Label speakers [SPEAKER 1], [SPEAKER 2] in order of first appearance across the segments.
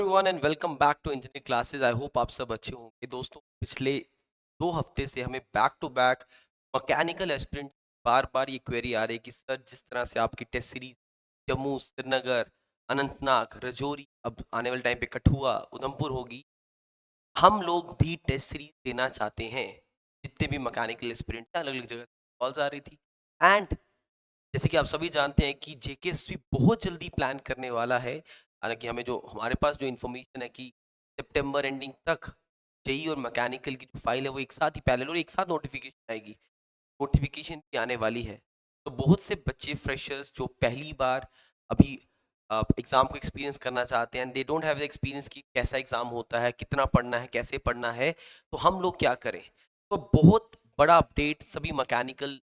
[SPEAKER 1] Everyone and welcome back to engineering classes. I hope आप सब अच्छे होंगे। दोस्तों, पिछले 2 हफ्ते से हमें back to back mechanical aspirant बार बार ये क्वेरी आ रही है कि सर, जिस तरह से आपकी टेस्ट सीरीज जम्मू, श्रीनगर, अनंतनाग, रजौरी, अब आने वाले टाइम पे कठुआ, उधमपुर होगी, हम लोग भी टेस्ट सीरीज देना चाहते हैं। जितने भी मैकेनिकल एस्पिरेंट अलग अलग जगह कॉल्स आ रही थी। एंड जैसे कि आप सभी जानते हैं कि जेकेएसपी बहुत जल्दी प्लान करने वाला है। हालांकि हमें जो हमारे पास जो इन्फॉर्मेशन है कि सितंबर एंडिंग तक जेई और मैकेनिकल की जो फाइल है वो एक साथ ही पैरेलल और एक साथ नोटिफिकेशन आएगी। नोटिफिकेशन भी आने वाली है। तो बहुत से बच्चे फ्रेशर्स जो पहली बार अभी एग्ज़ाम को एक्सपीरियंस करना चाहते हैं, they don't have the experience कि कैसा एग्ज़ाम होता है, कितना पढ़ना है, कैसे पढ़ना है, तो हम लोग क्या करें। तो बहुत बड़ा अपडेट सभी मैकेनिकल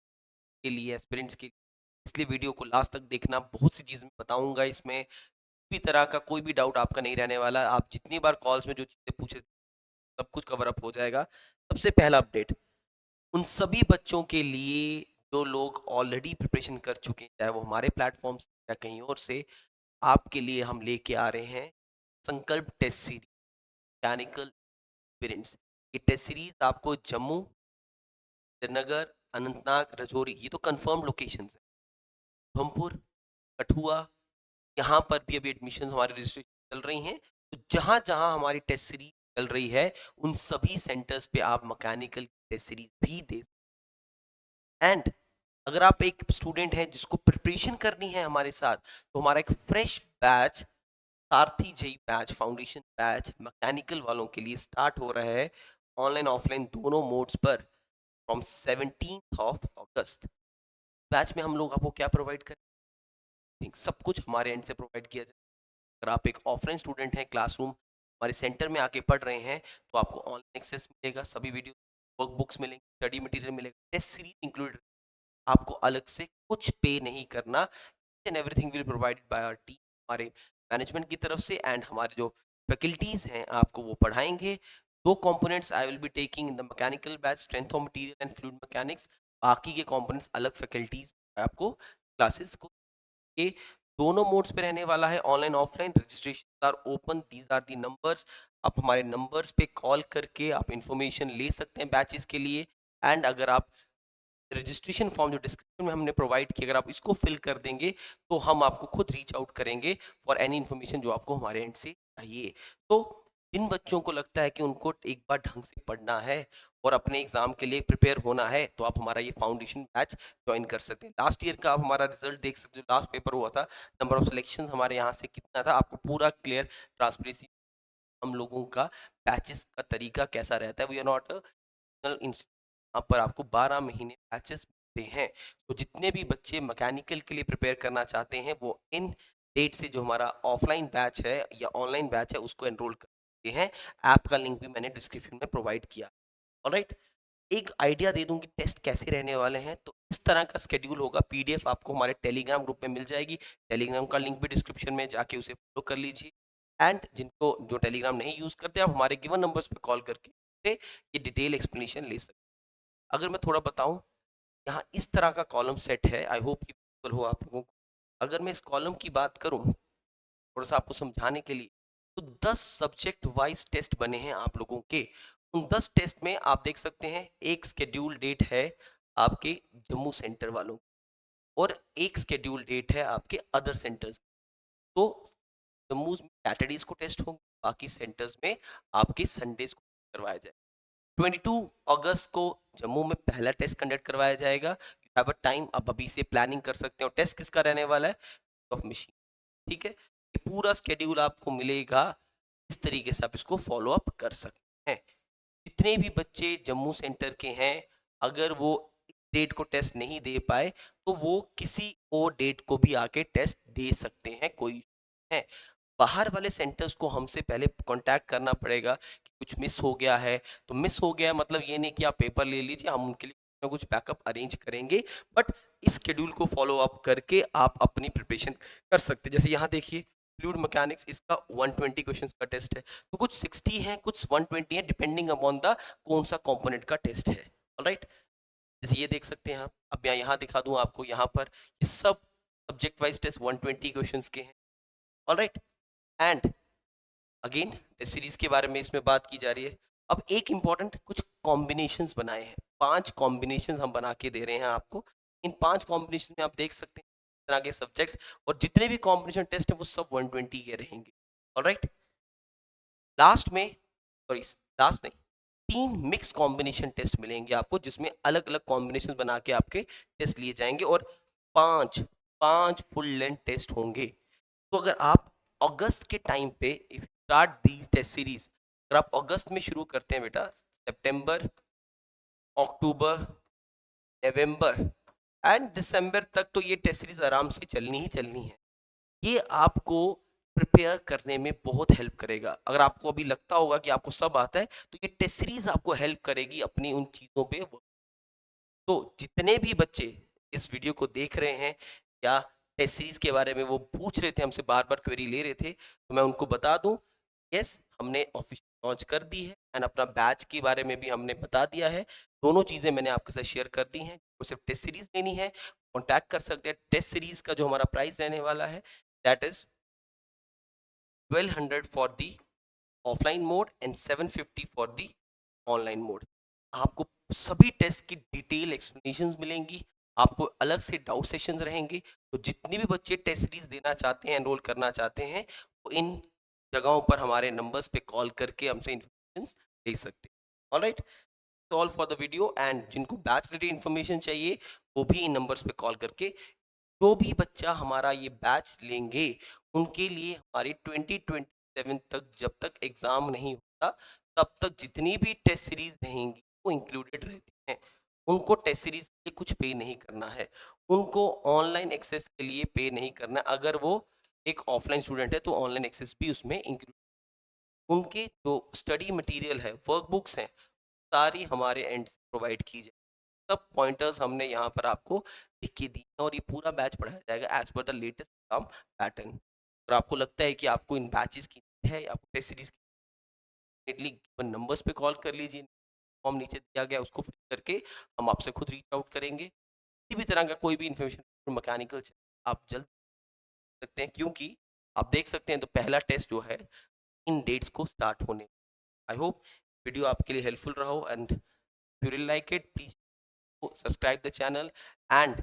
[SPEAKER 1] के लिए, एस्पिरेंट्स के लिए, इसलिए वीडियो को लास्ट तक देखना। बहुत सी चीज़ें बताऊंगा इसमें, किसी भी तरह का कोई भी डाउट आपका नहीं रहने वाला। आप जितनी बार कॉल्स में जो चीज़ें पूछे सब कुछ कवर अप हो जाएगा। सबसे पहला अपडेट उन सभी बच्चों के लिए जो लोग ऑलरेडी प्रिपरेशन कर चुके हैं, चाहे वो हमारे प्लेटफॉर्म से या कहीं और से, आपके लिए हम लेके आ रहे हैं संकल्प टेस्ट सीरीज मैकेनिकल एक्सपीरियंस। ये टेस्ट सीरीज आपको जम्मू, श्रीनगर, अनंतनाग, रजौरी, ये तो कंफर्म लोकेशन है, उधमपुर, कठुआ, यहाँ पर भी अभी एडमिशन हमारी रजिस्ट्रेशन चल रही हैं। तो जहाँ जहाँ हमारी टेस्ट सीरीज चल रही है, उन सभी सेंटर्स पे आप मैकेनिकल टेस्ट सीरीज भी दे। एंड अगर आप एक स्टूडेंट हैं जिसको प्रिपरेशन करनी है हमारे साथ, तो हमारा एक fresh batch, Sarathi JE batch, foundation batch mechanical वालों के लिए स्टार्ट हो रहा है, ऑनलाइन ऑफलाइन दोनों मोड्स पर, फ्रॉम 17 ऑफ अगस्त। बैच में हम लोग आपको क्या प्रोवाइड करें, सब कुछ हमारे एंड से प्रोवाइड किया जाए। अगर आप एक ऑफलाइन स्टूडेंट हैं, क्लासरूम हमारे सेंटर में आके पढ़ रहे हैं, तो आपको ऑनलाइन एक्सेस मिलेगा, सभी वीडियो, वर्कबुक्स मिलेंगे, स्टडी मटेरियल मिलेगा, टेस्ट सीरीज इंक्लूडेड। आपको अलग से कुछ पे नहीं करना। And everything will provided by our team, हमारे मैनेजमेंट की तरफ से। एंड हमारे जो फैकल्टीज हैं आपको वो पढ़ाएंगे। दो components I will be taking in the mechanical batch, strength of material and fluid mechanics. बाकी के कंपोनेंट्स अलग फैकल्टीज आपको क्लासेस को, ये दोनों मोड्स पे रहने वाला है, online offline. Registration are open, these are the numbers. आप हमारे नंबर्स पे कॉल करके आप इंफॉर्मेशन ले सकते हैं बैचेस के लिए। एंड अगर आप रजिस्ट्रेशन फॉर्म जो डिस्क्रिप्शन में हमने प्रोवाइड किया, अगर आप इसको फिल कर देंगे, तो हम आपको खुद रीच आउट करेंगे फॉर एनी इन्फॉर्मेशन जो आपको हमारे एंड से चाहिए। तो जिन बच्चों को लगता है कि उनको एक बार ढंग से पढ़ना है और अपने एग्जाम के लिए प्रिपेयर होना है, तो आप हमारा ये फाउंडेशन बैच ज्वाइन कर सकते हैं। लास्ट ईयर का आप हमारा रिजल्ट देख सकते हो, लास्ट पेपर हुआ था, नंबर ऑफ सिलेक्शन हमारे यहाँ से कितना था, आपको पूरा क्लियर ट्रांसपेरेंसी, हम लोगों का बैचेस का तरीका कैसा रहता है। वी आर नॉट यहाँ पर आपको 12 महीने बैचेस मिलते हैं। तो जितने भी बच्चे मैकेनिकल के लिए प्रिपेयर करना चाहते हैं, वो इन डेट से जो हमारा ऑफलाइन बैच है या ऑनलाइन बैच है उसको एनरोल कर सकते हैं। ऐप का लिंक भी मैंने डिस्क्रिप्शन में प्रोवाइड किया। ऑलराइट, एक आइडिया दे दूं कि टेस्ट कैसे रहने वाले हैं। तो इस तरह का स्केड्यूल होगा, पीडीएफ आपको हमारे टेलीग्राम ग्रुप में मिल जाएगी। टेलीग्राम का लिंक भी डिस्क्रिप्शन में, जाके उसे फॉलो कर लीजिए। एंड जिनको जो टेलीग्राम नहीं यूज करते, आप हमारे गिवन नंबर्स पे कॉल करके ये डिटेल एक्सप्लेनेशन ले सकते हैं। अगर मैं थोड़ा बताऊं, यहाँ इस तरह का कॉलम सेट है, आई होप कि विजुअल हो आप लोगों को। अगर मैं इस कॉलम की बात करूं थोड़ा सा आपको समझाने के लिए, तो 10 सब्जेक्ट वाइज टेस्ट बने हैं आप लोगों के। उन 10 टेस्ट में आप देख सकते हैं, एक स्केड्यूल डेट है आपके जम्मू सेंटर वालों, और एक स्केड्यूल डेट है आपके अदर सेंटर्स। तो जम्मू में सैटरडेज को टेस्ट होंगे, बाकी सेंटर्स में आपके संडेज को करवाया जाएगा। 22 अगस्त को जम्मू में पहला टेस्ट कंडक्ट करवाया जाएगा। यू हैव अ टाइम, आप अभी से प्लानिंग कर सकते हो। टेस्ट किसका रहने वाला है, ऑफ मशीन। ठीक है, ये पूरा स्केड्यूल आपको मिलेगा, इस तरीके से आप इसको फॉलो अप कर सकते हैं। जितने भी बच्चे जम्मू सेंटर के हैं, अगर वो डेट को टेस्ट नहीं दे पाए, तो वो किसी और डेट को भी आके टेस्ट दे सकते हैं, कोई है। बाहर वाले सेंटर्स को हमसे पहले कांटेक्ट करना पड़ेगा कि कुछ मिस हो गया है। तो मिस हो गया मतलब ये नहीं कि आप पेपर ले लीजिए, हम उनके लिए कुछ ना कुछ बैकअप अरेंज करेंगे। बट इस शेड्यूल को फॉलो अप करके आप अपनी प्रिपरेशन कर सकते हैं। जैसे यहाँ देखिए, फ्लूइड मैकेनिक्स, इसका 120 क्वेश्चंस का टेस्ट है, तो कुछ 60 है, कुछ 120 है, डिपेंडिंग अपॉन द कौन सा कंपोनेंट का टेस्ट है। ऑलराइट, जैसे ये देख सकते हैं आप। अब मैं यहाँ दिखा दूं आपको, यहाँ पर ये सब सब्जेक्ट वाइज टेस्ट 120 क्वेश्चंस के हैं। Alright, and again test series के बारे में इसमें बात की जा रही है। अब एक इंपॉर्टेंट कुछ कॉम्बिनेशंस बनाए हैं, 5 कॉम्बिनेशंस हम बना के दे रहे हैं आपको। इन 5 कॉम्बिनेशन में आप देख सकते हैं इस तरह के सब्जेक्ट्स, और जितने भी कॉम्बिनेशन टेस्ट है वो सब 120 के रहेंगे। ऑलराइट, लास्ट में, सॉरी लास्ट नहीं, 3 मिक्स कॉम्बिनेशन टेस्ट मिलेंगे आपको, जिसमें अलग अलग कॉम्बिनेशन बना के आपके टेस्ट लिए जाएंगे, और 5 फुल लेंथ टेस्ट होंगे। तो अगर आप अगस्त के टाइम पे if start the test series, अगर आप अगस्त में शुरू करते हैं बेटा, सितंबर, अक्टूबर, नवंबर एंड दिसंबर तक तो ये टेस्ट सीरीज आराम से चलनी ही चलनी है। ये आपको प्रिपेयर करने में बहुत हेल्प करेगा। अगर आपको अभी लगता होगा कि आपको सब आता है, तो ये टेस्ट सीरीज आपको हेल्प करेगी अपनी उन चीज़ों पे। तो जितने भी बच्चे इस वीडियो को देख रहे हैं या टेस्ट सीरीज के बारे में वो पूछ रहे थे, हमसे बार बार क्वेरी ले रहे थे, तो मैं उनको बता दूं, यस हमने ऑफिशियल लॉन्च कर दी है, एंड अपना बैच के बारे में भी हमने बता दिया है। दोनों चीज़ें मैंने आपके साथ शेयर कर दी हैं। तो सिर्फ टेस्ट सीरीज लेनी है, कॉन्टैक्ट कर सकते हैं। टेस्ट सीरीज का जो हमारा प्राइस रहने वाला है, that is 1200 for the offline mode and 750 for the online mode. आपको सभी टेस्ट की डिटेल एक्सप्लेनेशंस मिलेंगी, आपको अलग से डाउट सेशंस रहेंगे। तो जितने भी बच्चे टेस्ट सीरीज देना चाहते हैं, एनरोल करना चाहते हैं, वो इन जगहों पर हमारे नंबर्स पे कॉल करके हमसे इन्फॉर्मेशन ले सकते हैं। Alright, all for the video, and जिनको बैच रिलेटेड इन्फॉर्मेशन चाहिए वो भी इन नंबर्स पे कॉल करके, जो भी बच्चा हमारा ये बैच लेंगे उनके लिए हमारी 2027 तक, जब तक एग्जाम नहीं होता तब तक जितनी भी टेस्ट सीरीज रहेंगी वो इंक्लूडेड रहती हैं। उनको टेस्ट सीरीज के लिए कुछ पे नहीं करना है, उनको ऑनलाइन एक्सेस के लिए पे नहीं करना है। अगर वो एक ऑफलाइन स्टूडेंट है तो ऑनलाइन एक्सेस भी उसमें इंक्लूड। उनके जो स्टडी मटेरियल है, वर्कबुक्स हैं, सारी हमारे एंड से प्रोवाइड की जाए। सब पॉइंटर्स हमने यहाँ पर आपको लिख के दी हैं, और ये पूरा बैच पढ़ाया जाएगा as per the latest exam pattern. अगर आपको लगता है कि आपको इन बैचेस की need है, आपको टेस्ट सीरीज की नंबर्स पे कॉल कर लीजिए, फॉर्म नीचे दिया गया उसको फिल करके हम आपसे खुद रीच आउट करेंगे। किसी भी तरह का कोई भी इंफॉर्मेशन मैकेनिकल आप जल्द सकते हैं, क्योंकि आप देख सकते हैं तो पहला टेस्ट जो है इन डेट्स को स्टार्ट होने। आई होप वीडियो आपके लिए हेल्पफुल रहा हो, and you really like it, please subscribe the channel, and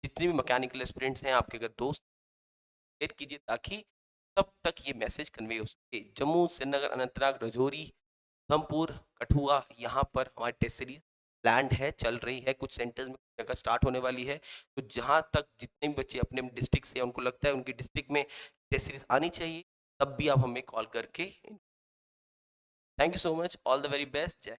[SPEAKER 1] जितने भी मैकेनिकल एस्पिरेंट्स हैं आपके अगर दोस्त शेयर कीजिए, ताकि तब तक ये मैसेज कन्वे हो सके। जम्मू, श्रीनगर, अनंतनाग, राजौरी, उधमपुर, कठुआ, यहाँ पर हमारी टेस्ट सीरीज प्लान्ड है, चल रही है। कुछ सेंटर्स में जगह स्टार्ट होने वाली है। तो जहाँ तक जितने भी बच्चे अपने डिस्ट्रिक्ट से उनको लगता है उनकी डिस्ट्रिक्ट में टेस्ट सीरीज आनी चाहिए, तब भी आप हमें कॉल करके। Thank you so much, all the very best, जय